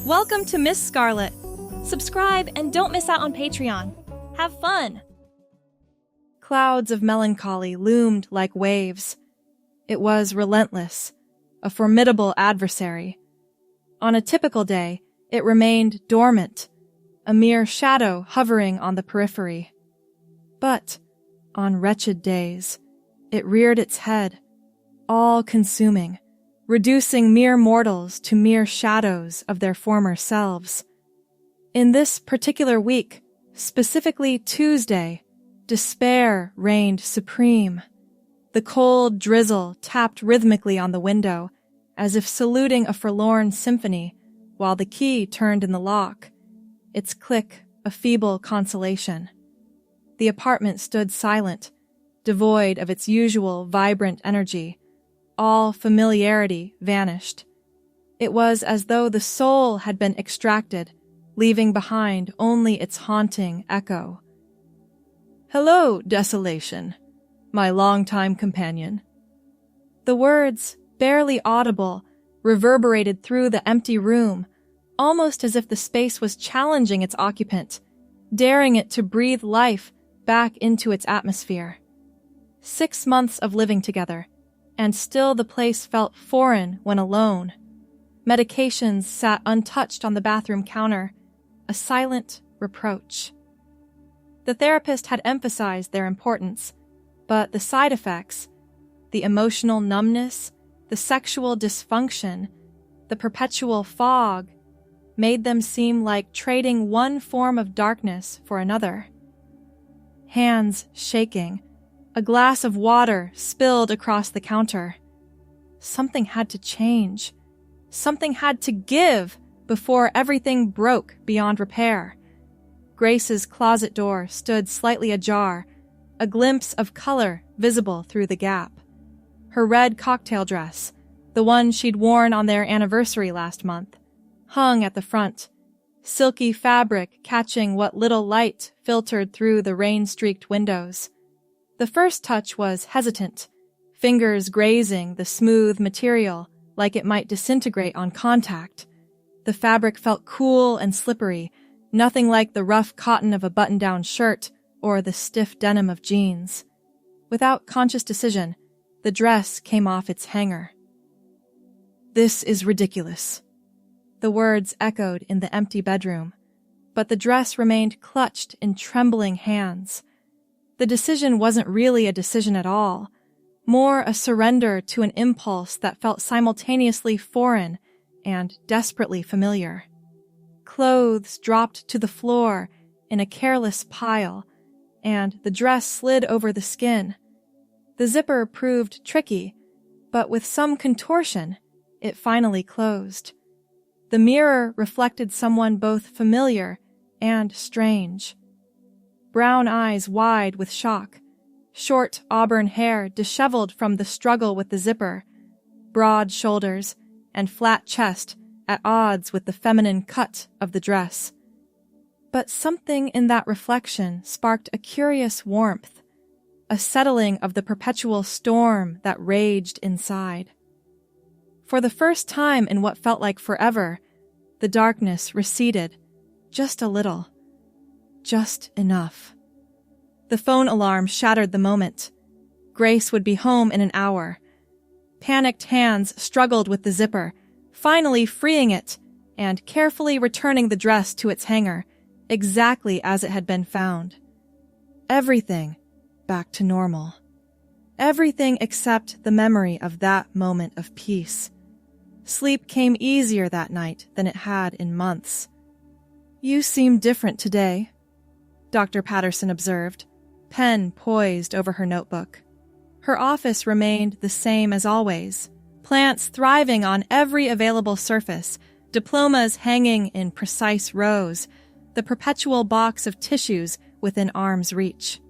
Welcome to Miss Scarlett. Subscribe and don't miss out on Patreon. Have fun! Clouds of melancholy loomed like waves. It was relentless, a formidable adversary. On a typical day, it remained dormant, a mere shadow hovering on the periphery. But, on wretched days, it reared its head, all-consuming, reducing mere mortals to mere shadows of their former selves. In this particular week, specifically Tuesday, despair reigned supreme. The cold drizzle tapped rhythmically on the window, as if saluting a forlorn symphony, while the key turned in the lock, its click a feeble consolation. The apartment stood silent, devoid of its usual vibrant energy. All familiarity vanished. It was as though the soul had been extracted, leaving behind only its haunting echo. "Hello, desolation, my longtime companion." The words, barely audible, reverberated through the empty room, almost as if the space was challenging its occupant, daring it to breathe life back into its atmosphere. 6 months of living together, and still the place felt foreign when alone. Medications sat untouched on the bathroom counter, a silent reproach. The therapist had emphasized their importance, but the side effects, the emotional numbness, the sexual dysfunction, the perpetual fog, made them seem like trading one form of darkness for another. Hands shaking, a glass of water spilled across the counter. Something had to change. Something had to give before everything broke beyond repair. Grace's closet door stood slightly ajar, a glimpse of color visible through the gap. Her red cocktail dress, the one she'd worn on their anniversary last month, hung at the front, silky fabric catching what little light filtered through the rain-streaked windows. The first touch was hesitant, fingers grazing the smooth material like it might disintegrate on contact. The fabric felt cool and slippery, nothing like the rough cotton of a button-down shirt or the stiff denim of jeans. Without conscious decision, the dress came off its hanger. "This is ridiculous." The words echoed in the empty bedroom, but the dress remained clutched in trembling hands. The decision wasn't really a decision at all, more a surrender to an impulse that felt simultaneously foreign and desperately familiar. Clothes dropped to the floor in a careless pile, and the dress slid over the skin. The zipper proved tricky, but with some contortion, it finally closed. The mirror reflected someone both familiar and strange. Brown eyes wide with shock, short auburn hair disheveled from the struggle with the zipper, broad shoulders and flat chest at odds with the feminine cut of the dress. But something in that reflection sparked a curious warmth, a settling of the perpetual storm that raged inside. For the first time in what felt like forever, the darkness receded, just a little. Just enough. The phone alarm shattered the moment. Grace would be home in an hour. Panicked hands struggled with the zipper, finally freeing it and carefully returning the dress to its hanger, exactly as it had been found. Everything back to normal. Everything except the memory of that moment of peace. Sleep came easier that night than it had in months. "You seem different today," Dr. Patterson observed, pen poised over her notebook. Her office remained the same as always, plants thriving on every available surface, diplomas hanging in precise rows, the perpetual box of tissues within arm's reach.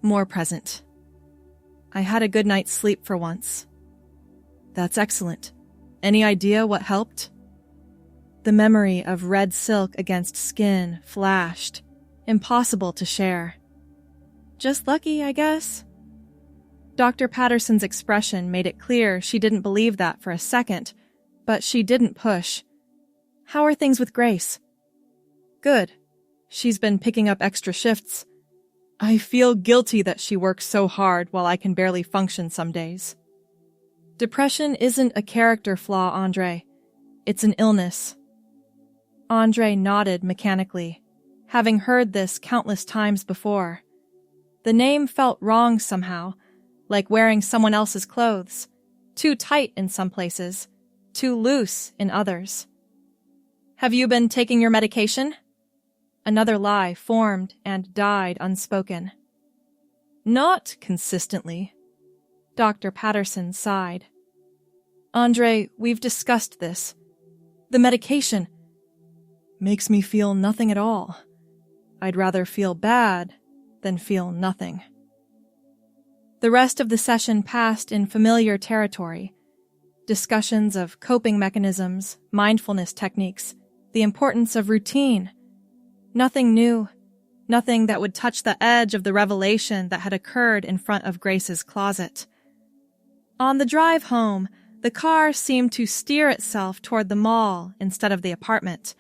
More present. "I had a good night's sleep for once." "That's excellent. Any idea what helped?" The memory of red silk against skin flashed, impossible to share. "Just lucky, I guess." Dr. Patterson's expression made it clear she didn't believe that for a second, but she didn't push. How are things with Grace? Good. She's been picking up extra shifts. I feel guilty that she works so hard while I can barely function some days. Depression isn't a character flaw, Andre. It's an illness. Andre nodded mechanically, having heard this countless times before. The name felt wrong somehow, like wearing someone else's clothes, too tight in some places, too loose in others. Have you been taking your medication? Another lie formed and died unspoken. Not consistently. Dr. Patterson sighed. Andre, we've discussed this. The medication makes me feel nothing at all. I'd rather feel bad than feel nothing. The rest of the session passed in familiar territory. Discussions of coping mechanisms, mindfulness techniques, the importance of routine. Nothing new, nothing that would touch the edge of the revelation that had occurred in front of Grace's closet. On the drive home, the car seemed to steer itself toward the mall instead of the apartment.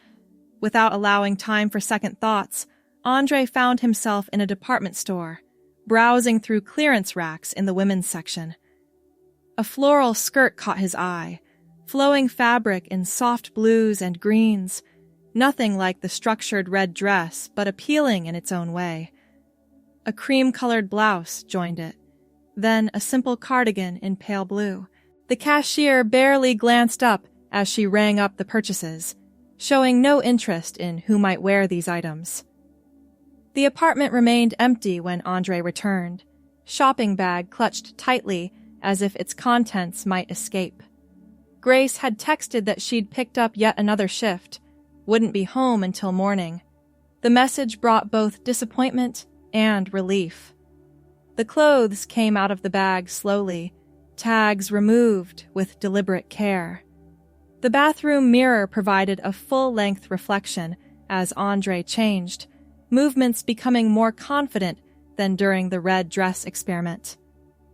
Without allowing time for second thoughts, Andre found himself in a department store, browsing through clearance racks in the women's section. A floral skirt caught his eye, flowing fabric in soft blues and greens, nothing like the structured red dress, but appealing in its own way. A cream-colored blouse joined it, then a simple cardigan in pale blue. The cashier barely glanced up as she rang up the purchases, showing no interest in who might wear these items. The apartment remained empty when Andre returned, shopping bag clutched tightly as if its contents might escape. Grace had texted that she'd picked up yet another shift, wouldn't be home until morning. The message brought both disappointment and relief. The clothes came out of the bag slowly, tags removed with deliberate care. The bathroom mirror provided a full-length reflection as Andre changed, movements becoming more confident than during the red dress experiment.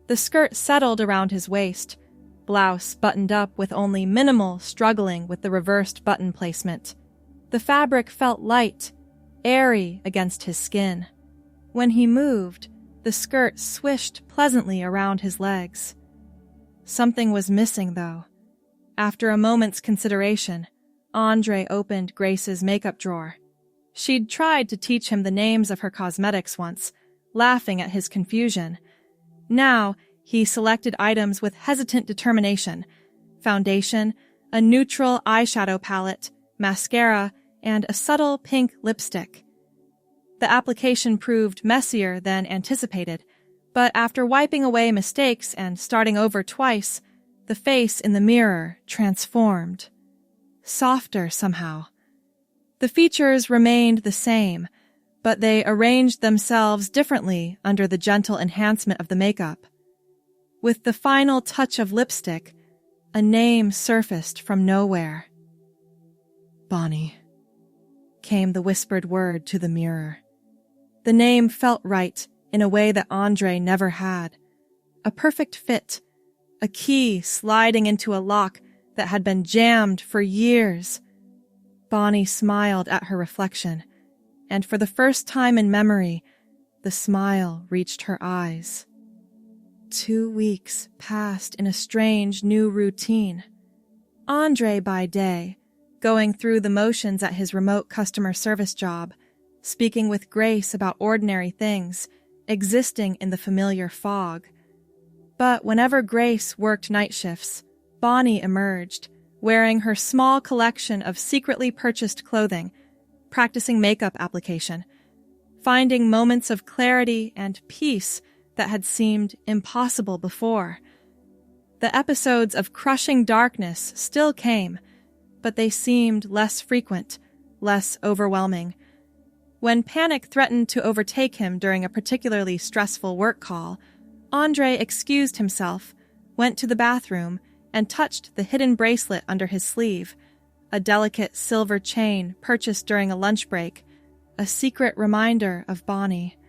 The skirt settled around his waist, blouse buttoned up with only minimal struggling with the reversed button placement. The fabric felt light, airy against his skin. When he moved, the skirt swished pleasantly around his legs. Something was missing, though. After a moment's consideration, Andre opened Grace's makeup drawer. She'd tried to teach him the names of her cosmetics once, laughing at his confusion. Now, he selected items with hesitant determination: foundation, a neutral eyeshadow palette, mascara, and a subtle pink lipstick. The application proved messier than anticipated, but after wiping away mistakes and starting over twice, the face in the mirror transformed. Softer somehow. The features remained the same, but they arranged themselves differently under the gentle enhancement of the makeup. With the final touch of lipstick, a name surfaced from nowhere. Bonnie, came the whispered word to the mirror. The name felt right in a way that Andre never had. A perfect fit, a key sliding into a lock that had been jammed for years. Bonnie smiled at her reflection, and for the first time in memory, the smile reached her eyes. 2 weeks passed in a strange new routine. Andre by day, going through the motions at his remote customer service job, speaking with Grace about ordinary things, existing in the familiar fog. But whenever Grace worked night shifts, Bonnie emerged, wearing her small collection of secretly purchased clothing, practicing makeup application, finding moments of clarity and peace that had seemed impossible before. The episodes of crushing darkness still came, but they seemed less frequent, less overwhelming. When panic threatened to overtake him during a particularly stressful work call, Andre excused himself, went to the bathroom, and touched the hidden bracelet under his sleeve, a delicate silver chain purchased during a lunch break, a secret reminder of Bonnie.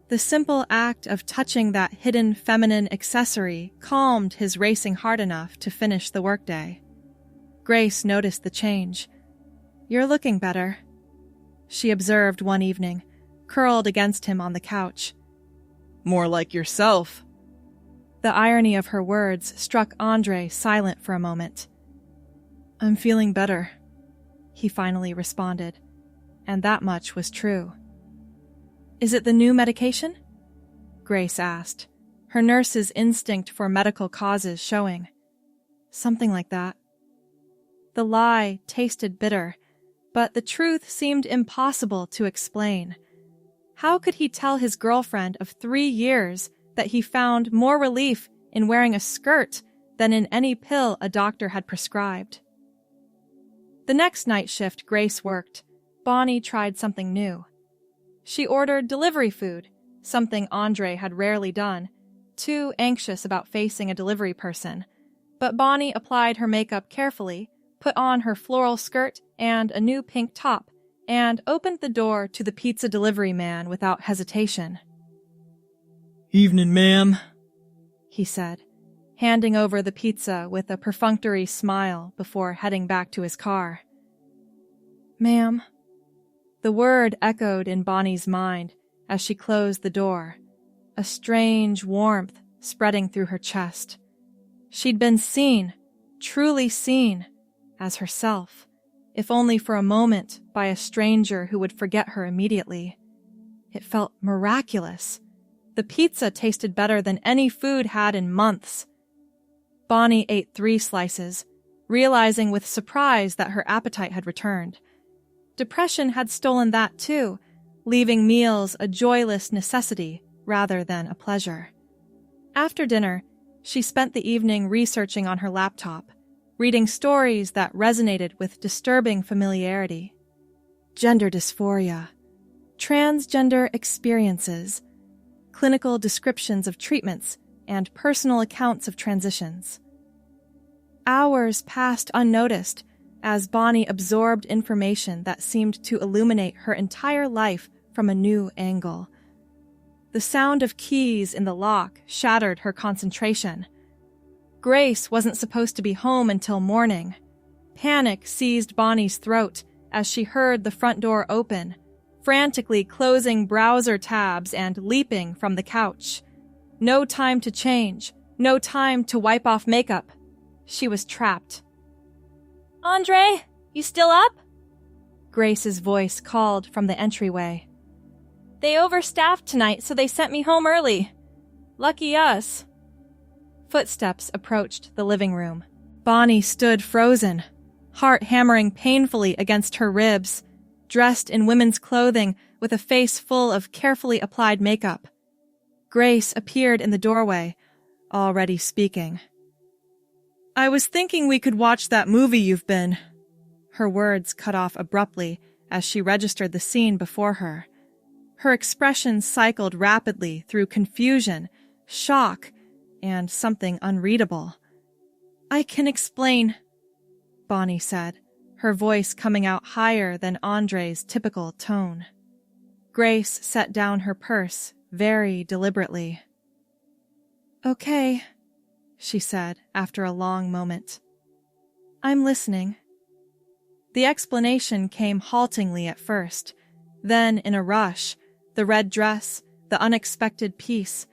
The simple act of touching that hidden feminine accessory calmed his racing heart enough to finish the workday. Grace noticed the change, "You're looking better," she observed one evening, curled against him on the couch. "More like yourself." The irony of her words struck Andre silent for a moment. "I'm feeling better," he finally responded, and that much was true. "Is it the new medication?" Grace asked, her nurse's instinct for medical causes showing. "Something like that." The lie tasted bitter, but the truth seemed impossible to explain. How could he tell his girlfriend of 3 years that he found more relief in wearing a skirt than in any pill a doctor had prescribed? The next night shift Grace worked, Bonnie tried something new. She ordered delivery food, something Andre had rarely done, too anxious about facing a delivery person. But Bonnie applied her makeup carefully, put on her floral skirt and a new pink top, and opened the door to the pizza delivery man without hesitation. "Evening, ma'am," he said, handing over the pizza with a perfunctory smile before heading back to his car. "Ma'am." The word echoed in Bonnie's mind as she closed the door, a strange warmth spreading through her chest. She'd been seen, truly seen, as herself, if only for a moment by a stranger who would forget her immediately. It felt miraculous. The pizza tasted better than any food had in months. Bonnie ate 3 slices, realizing with surprise that her appetite had returned. Depression had stolen that too, leaving meals a joyless necessity rather than a pleasure. After dinner, she spent the evening researching on her laptop, reading stories that resonated with disturbing familiarity. Gender dysphoria, transgender experiences, clinical descriptions of treatments, and personal accounts of transitions. Hours passed unnoticed as Bonnie absorbed information that seemed to illuminate her entire life from a new angle. The sound of keys in the lock shattered her concentration. Grace wasn't supposed to be home until morning. Panic seized Bonnie's throat as she heard the front door open, frantically closing browser tabs and leaping from the couch. No time to change, no time to wipe off makeup. She was trapped. "Andre, you still up?" Grace's voice called from the entryway. "They overstaffed tonight, so they sent me home early. Lucky us." Footsteps approached the living room. Bonnie stood frozen, heart hammering painfully against her ribs, dressed in women's clothing with a face full of carefully applied makeup. Grace appeared in the doorway, already speaking. "I was thinking we could watch that movie you've been." Her words cut off abruptly as she registered the scene before her. Her expression cycled rapidly through confusion, shock, and something unreadable. "I can explain," Bonnie said, her voice coming out higher than Andre's typical tone. Grace set down her purse very deliberately. "Okay," she said after a long moment. "I'm listening." The explanation came haltingly at first, then in a rush, the red dress, the unexpected piece,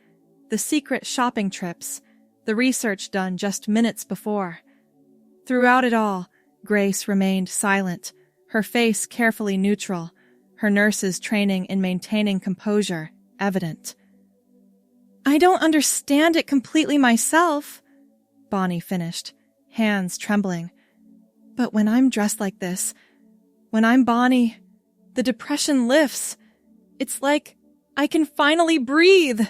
the secret shopping trips, the research done just minutes before. Throughout it all, Grace remained silent, her face carefully neutral, her nurse's training in maintaining composure evident. "I don't understand it completely myself," Bonnie finished, hands trembling. "But when I'm dressed like this, when I'm Bonnie, the depression lifts. It's like I can finally breathe."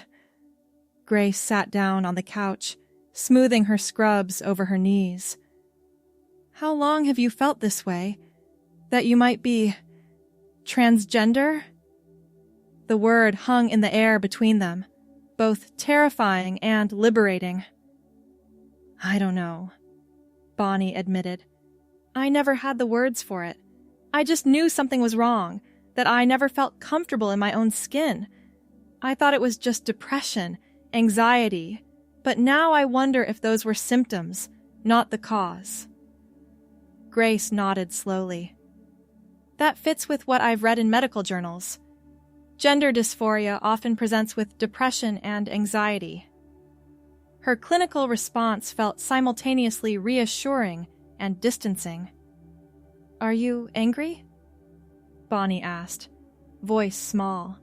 Grace sat down on the couch, smoothing her scrubs over her knees. "How long have you felt this way? That you might be transgender?" The word hung in the air between them, both terrifying and liberating. "I don't know," Bonnie admitted. "I never had the words for it. I just knew something was wrong, that I never felt comfortable in my own skin. I thought it was just depression, anxiety, but now I wonder if those were symptoms, not the cause." Grace nodded slowly. That fits with what I've read in medical journals. Gender dysphoria often presents with depression and anxiety. Her clinical response felt simultaneously reassuring and distancing. "Are you angry?" Bonnie asked, voice small.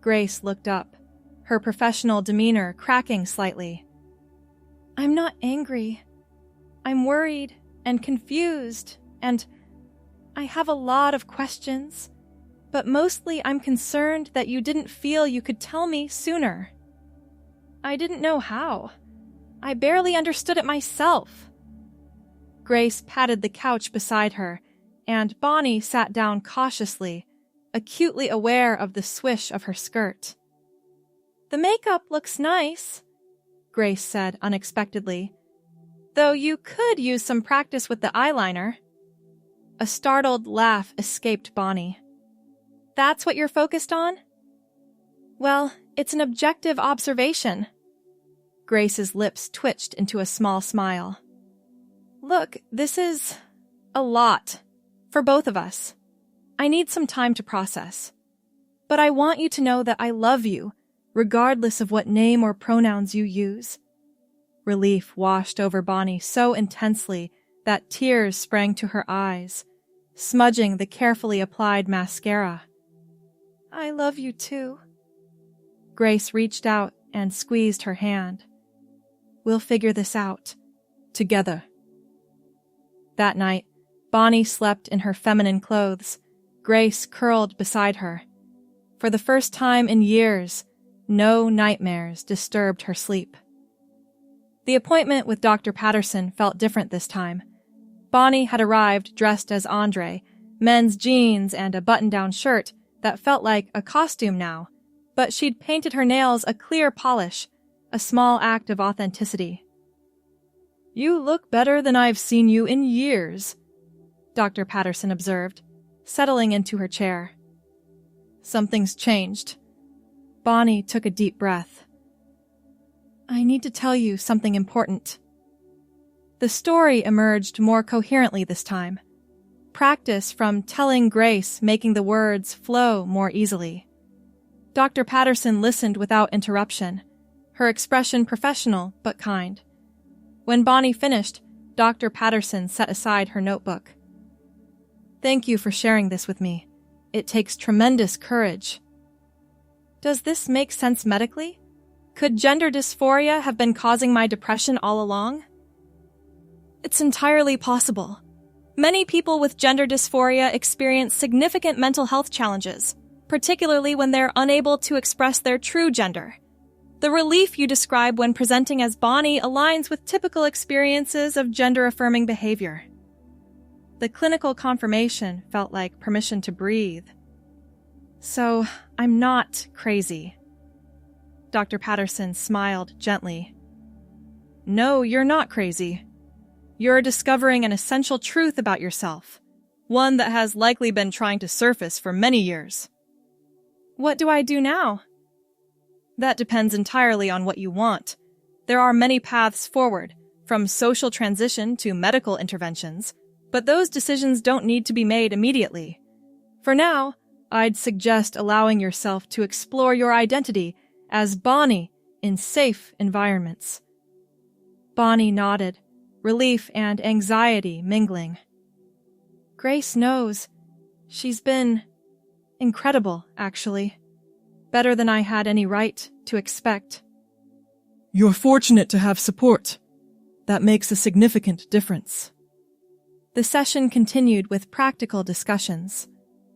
Grace looked up, her professional demeanor cracking slightly. "I'm not angry. I'm worried and confused, and I have a lot of questions, but mostly I'm concerned that you didn't feel you could tell me sooner. I didn't know how. I barely understood it myself." Grace patted the couch beside her, and Bonnie sat down cautiously, acutely aware of the swish of her skirt. "The makeup looks nice," Grace said unexpectedly, "though you could use some practice with the eyeliner." A startled laugh escaped Bonnie. "That's what you're focused on?" "Well, it's an objective observation." Grace's lips twitched into a small smile. "Look, this is a lot for both of us. I need some time to process. But I want you to know that I love you, regardless of what name or pronouns you use." Relief washed over Bonnie so intensely that tears sprang to her eyes, smudging the carefully applied mascara. "I love you too." Grace reached out and squeezed her hand. "We'll figure this out. Together." That night, Bonnie slept in her feminine clothes, Grace curled beside her. For the first time in years, no nightmares disturbed her sleep. The appointment with Dr. Patterson felt different this time. Bonnie had arrived dressed as Andre, men's jeans and a button-down shirt that felt like a costume now, but she'd painted her nails a clear polish, a small act of authenticity. "You look better than I've seen you in years," Dr. Patterson observed, settling into her chair. "Something's changed." Bonnie took a deep breath. "I need to tell you something important." The story emerged more coherently this time. Practice from telling Grace making the words flow more easily. Dr. Patterson listened without interruption, her expression professional but kind. When Bonnie finished, Dr. Patterson set aside her notebook. "Thank you for sharing this with me. It takes tremendous courage." "Does this make sense medically? Could gender dysphoria have been causing my depression all along?" "It's entirely possible. Many people with gender dysphoria experience significant mental health challenges, particularly when they're unable to express their true gender. The relief you describe when presenting as Bonnie aligns with typical experiences of gender-affirming behavior." The clinical confirmation felt like permission to breathe. "So, I'm not crazy." Dr. Patterson smiled gently. "No, you're not crazy. You're discovering an essential truth about yourself, one that has likely been trying to surface for many years." "What do I do now?" "That depends entirely on what you want. There are many paths forward, from social transition to medical interventions, but those decisions don't need to be made immediately. For now, I'd suggest allowing yourself to explore your identity as Bonnie in safe environments." Bonnie nodded, relief and anxiety mingling. "Grace knows. She's been incredible, actually. Better than I had any right to expect." "You're fortunate to have support. That makes a significant difference." The session continued with practical discussions,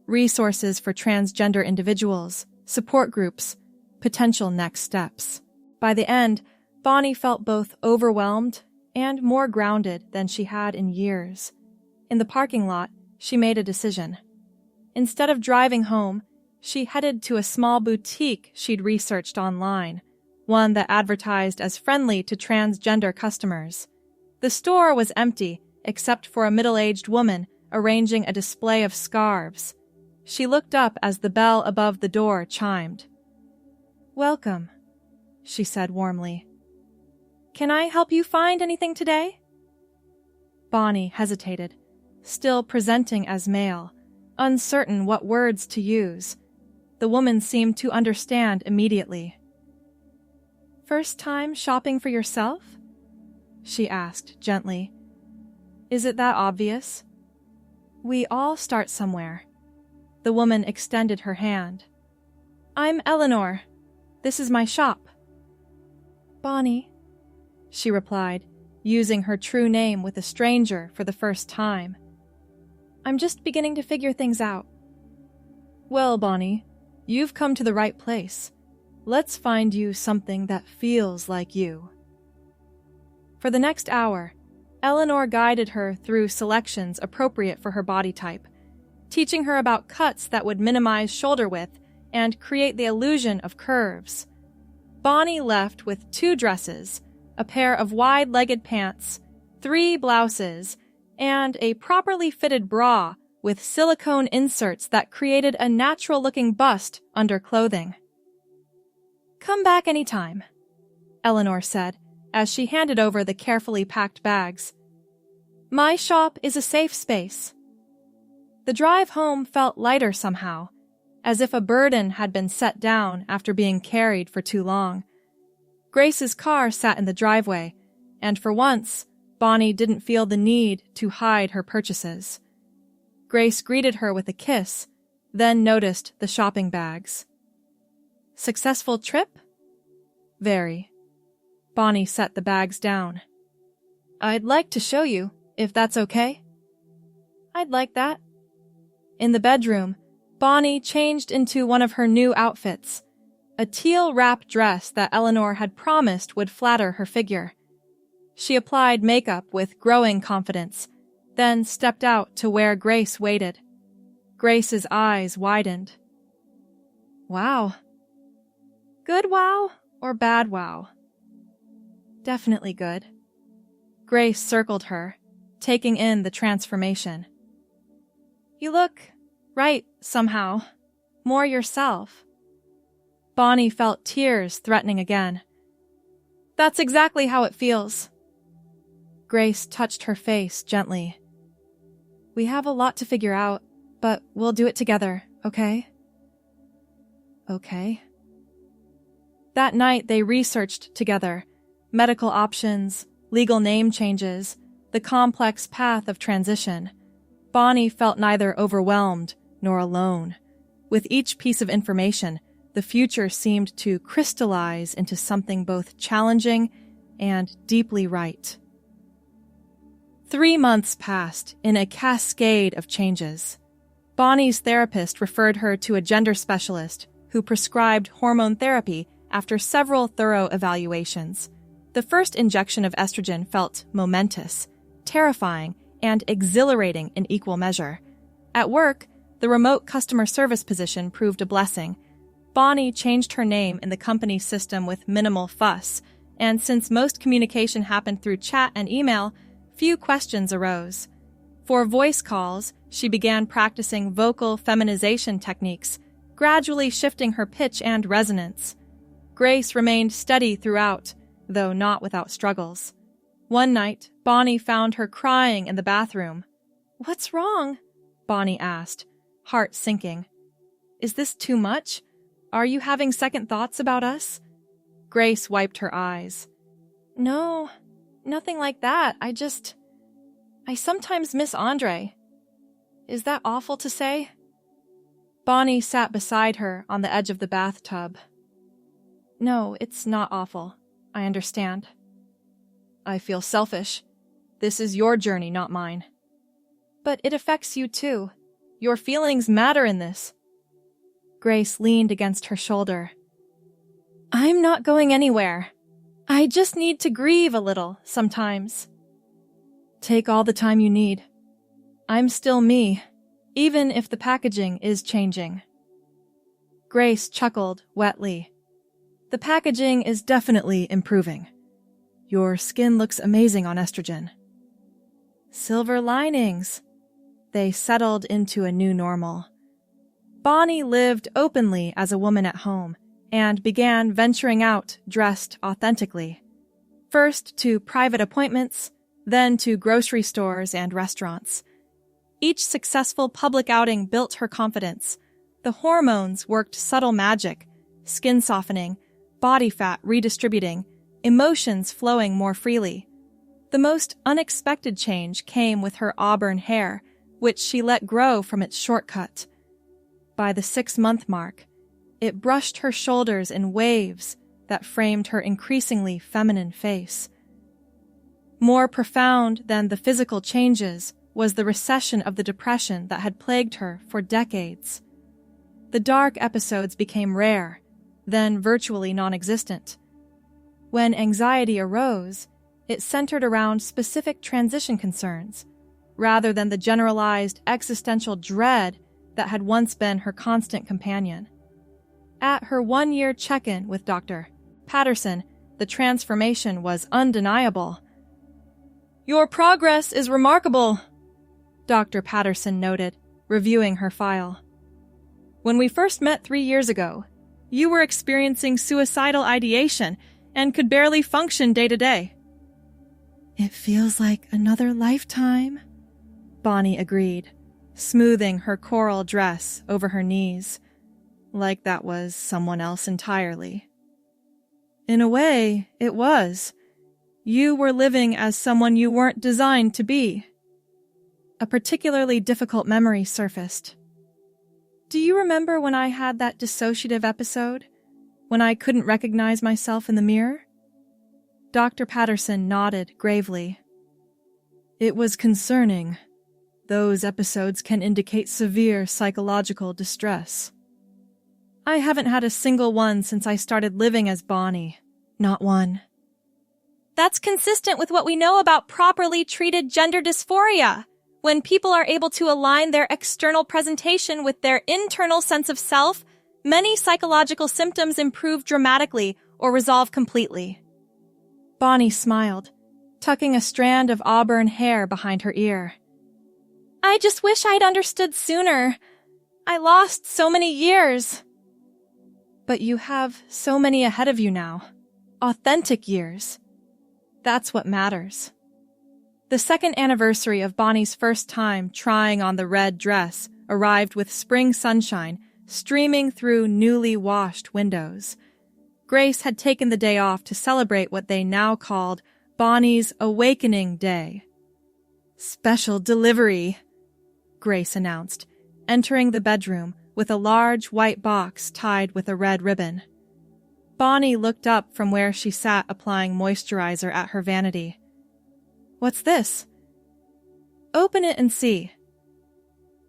resources for transgender individuals, support groups, potential next steps. By the end, Bonnie felt both overwhelmed and more grounded than she had in years. In the parking lot, she made a decision. Instead of driving home, she headed to a small boutique she'd researched online, one that advertised as friendly to transgender customers. The store was empty, except for a middle-aged woman arranging a display of scarves. She looked up as the bell above the door chimed. "Welcome," she said warmly. "Can I help you find anything today?" Bonnie hesitated, still presenting as male, uncertain what words to use. The woman seemed to understand immediately. "First time shopping for yourself?" she asked gently. "Is it that obvious?" "We all start somewhere." The woman extended her hand. "I'm Eleanor. This is my shop." "Bonnie," she replied, using her true name with a stranger for the first time. "I'm just beginning to figure things out." "Well, Bonnie, you've come to the right place. Let's find you something that feels like you." For the next hour, Eleanor guided her through selections appropriate for her body type, teaching her about cuts that would minimize shoulder width and create the illusion of curves. Bonnie left with 2 dresses, a pair of wide-legged pants, 3 blouses, and a properly fitted bra with silicone inserts that created a natural-looking bust under clothing. "Come back anytime," Eleanor said as she handed over the carefully packed bags. "My shop is a safe space." The drive home felt lighter somehow, as if a burden had been set down after being carried for too long. Grace's car sat in the driveway, and for once, Bonnie didn't feel the need to hide her purchases. Grace greeted her with a kiss, then noticed the shopping bags. "Successful trip?" "Very." Bonnie set the bags down. "I'd like to show you, if that's okay." "I'd like that." In the bedroom, Bonnie changed into one of her new outfits, a teal wrap dress that Eleanor had promised would flatter her figure. She applied makeup with growing confidence, then stepped out to where Grace waited. Grace's eyes widened. "Wow." "Good wow or bad wow?" "Definitely good." Grace circled her, taking in the transformation. "You look right somehow, more yourself." Bonnie felt tears threatening again. "That's exactly how it feels." Grace touched her face gently. "We have a lot to figure out, but we'll do it together, okay?" "Okay." That night they researched together, medical options, legal name changes, the complex path of transition. Bonnie felt neither overwhelmed nor alone. With each piece of information, the future seemed to crystallize into something both challenging and deeply right. 3 months passed in a cascade of changes. Bonnie's therapist referred her to a gender specialist who prescribed hormone therapy after several thorough evaluations. The first injection of estrogen felt momentous, terrifying, and exhilarating in equal measure. At work, the remote customer service position proved a blessing. Bonnie changed her name in the company system with minimal fuss, and since most communication happened through chat and email, few questions arose. For voice calls, she began practicing vocal feminization techniques, gradually shifting her pitch and resonance. Grace remained steady throughout, though not without struggles. One night, Bonnie found her crying in the bathroom. "What's wrong?" Bonnie asked, heart sinking. "Is this too much? Are you having second thoughts about us?" Grace wiped her eyes. "No, nothing like that. I sometimes miss Andre." "Is that awful to say?" Bonnie sat beside her on the edge of the bathtub. "No, it's not awful. I understand." "I feel selfish. This is your journey, not mine." "But it affects you too. Your feelings matter in this." Grace leaned against her shoulder. "I'm not going anywhere. I just need to grieve a little sometimes." "Take all the time you need. I'm still me, even if the packaging is changing." Grace chuckled wetly. "The packaging is definitely improving. Your skin looks amazing on estrogen." Silver linings. They settled into a new normal. Bonnie lived openly as a woman at home and began venturing out dressed authentically. First to private appointments, then to grocery stores and restaurants. Each successful public outing built her confidence. The hormones worked subtle magic, skin softening, body fat redistributing, emotions flowing more freely. The most unexpected change came with her auburn hair, which she let grow from its shortcut. By the 6-month mark, it brushed her shoulders in waves that framed her increasingly feminine face. More profound than the physical changes was the recession of the depression that had plagued her for decades. The dark episodes became rare, then virtually non-existent. When anxiety arose, it centered around specific transition concerns, rather than the generalized existential dread that had once been her constant companion. At her 1-year check-in with Dr. Patterson, the transformation was undeniable. "Your progress is remarkable," Dr. Patterson noted, reviewing her file. "When we first met 3 years ago, you were experiencing suicidal ideation and could barely function day to day." "It feels like another lifetime," Bonnie agreed, smoothing her coral dress over her knees, like that was someone else entirely. "In a way, it was. You were living as someone you weren't designed to be." A particularly difficult memory surfaced. "Do you remember when I had that dissociative episode? When I couldn't recognize myself in the mirror?" Dr. Patterson nodded gravely. "It was concerning. Those episodes can indicate severe psychological distress." "I haven't had a single one since I started living as Bonnie. Not one." "That's consistent with what we know about properly treated gender dysphoria. When people are able to align their external presentation with their internal sense of self, many psychological symptoms improve dramatically or resolve completely." Bonnie smiled, tucking a strand of auburn hair behind her ear. "I just wish I'd understood sooner. I lost so many years." "But you have so many ahead of you now. Authentic years. That's what matters." The 2nd anniversary of Bonnie's first time trying on the red dress arrived with spring sunshine streaming through newly washed windows. Grace had taken the day off to celebrate what they now called Bonnie's Awakening Day. "Special delivery," Grace announced, entering the bedroom with a large white box tied with a red ribbon. Bonnie looked up from where she sat applying moisturizer at her vanity. "What's this?" "Open it and see."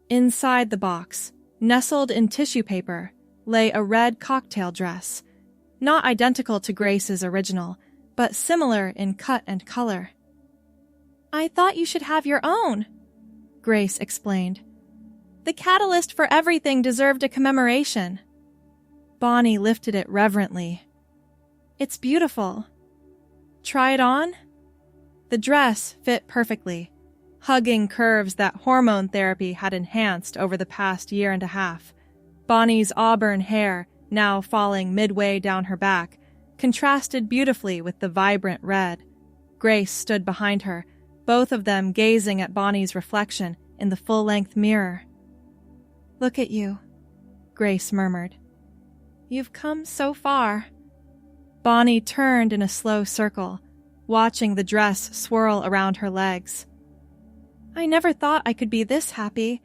Inside the box, nestled in tissue paper, lay a red cocktail dress, not identical to Grace's original, but similar in cut and color. "I thought you should have your own," Grace explained. "The catalyst for everything deserved a commemoration." Bonnie lifted it reverently. "It's beautiful." "Try it on?" The dress fit perfectly, hugging curves that hormone therapy had enhanced over the past year and a half. Bonnie's auburn hair, now falling midway down her back, contrasted beautifully with the vibrant red. Grace stood behind her, both of them gazing at Bonnie's reflection in the full-length mirror. "Look at you," Grace murmured. "You've come so far." Bonnie turned in a slow circle, watching the dress swirl around her legs. "I never thought I could be this happy.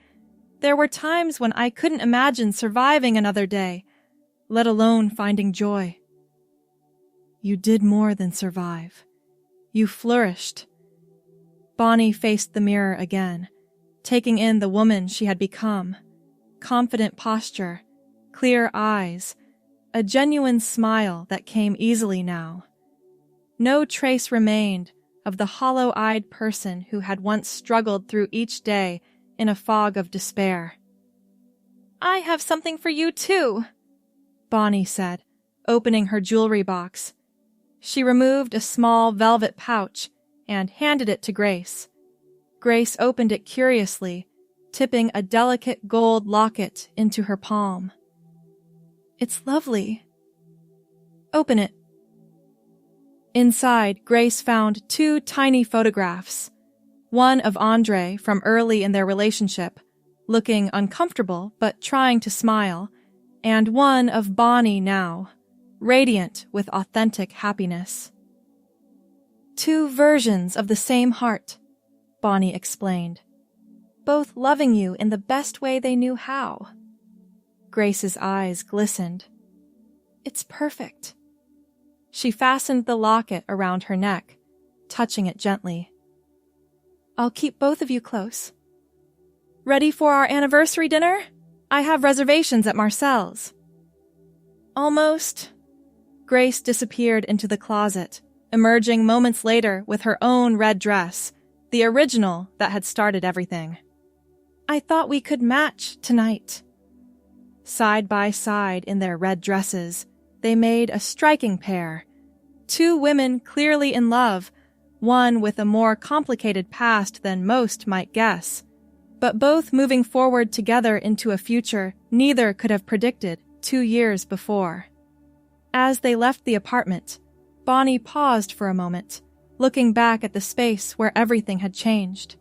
There were times when I couldn't imagine surviving another day, let alone finding joy." "You did more than survive. You flourished." Bonnie faced the mirror again, taking in the woman she had become. Confident posture, clear eyes, a genuine smile that came easily now. No trace remained of the hollow-eyed person who had once struggled through each day in a fog of despair. "I have something for you, too," Bonnie said, opening her jewelry box. She removed a small velvet pouch and handed it to Grace. Grace opened it curiously, tipping a delicate gold locket into her palm. "It's lovely." "Open it." Inside, Grace found 2 tiny photographs. One of Andre from early in their relationship, looking uncomfortable but trying to smile, and one of Bonnie now, radiant with authentic happiness. Two versions of the same heart, Bonnie explained, both loving you in the best way they knew how. Grace's eyes glistened. It's perfect. She fastened the locket around her neck, touching it gently. I'll keep both of you close. Ready for our anniversary dinner? I have reservations at Marcel's. Almost. Grace disappeared into the closet, emerging moments later with her own red dress, the original that had started everything. I thought we could match tonight. Side by side in their red dresses, they made a striking pair. Two women clearly in love, one with a more complicated past than most might guess, but both moving forward together into a future neither could have predicted 2 years before. As they left the apartment, Bonnie paused for a moment, looking back at the space where everything had changed.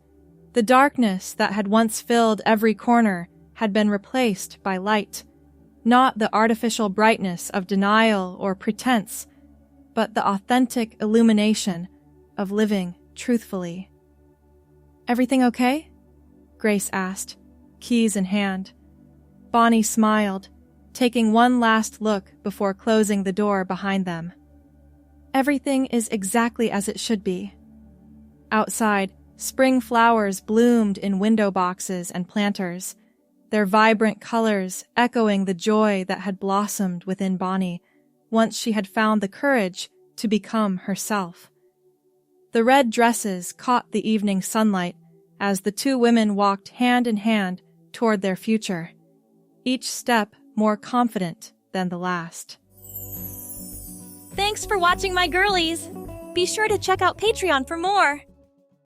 The darkness that had once filled every corner had been replaced by light, not the artificial brightness of denial or pretense, but the authentic illumination of living truthfully. Everything okay? Grace asked, keys in hand. Bonnie smiled, taking one last look before closing the door behind them. Everything is exactly as it should be. Outside, spring flowers bloomed in window boxes and planters, their vibrant colors echoing the joy that had blossomed within Bonnie once she had found the courage to become herself. The red dresses caught the evening sunlight as the two women walked hand in hand toward their future, each step more confident than the last. Thanks for watching, my girlies! Be sure to check out Patreon for more!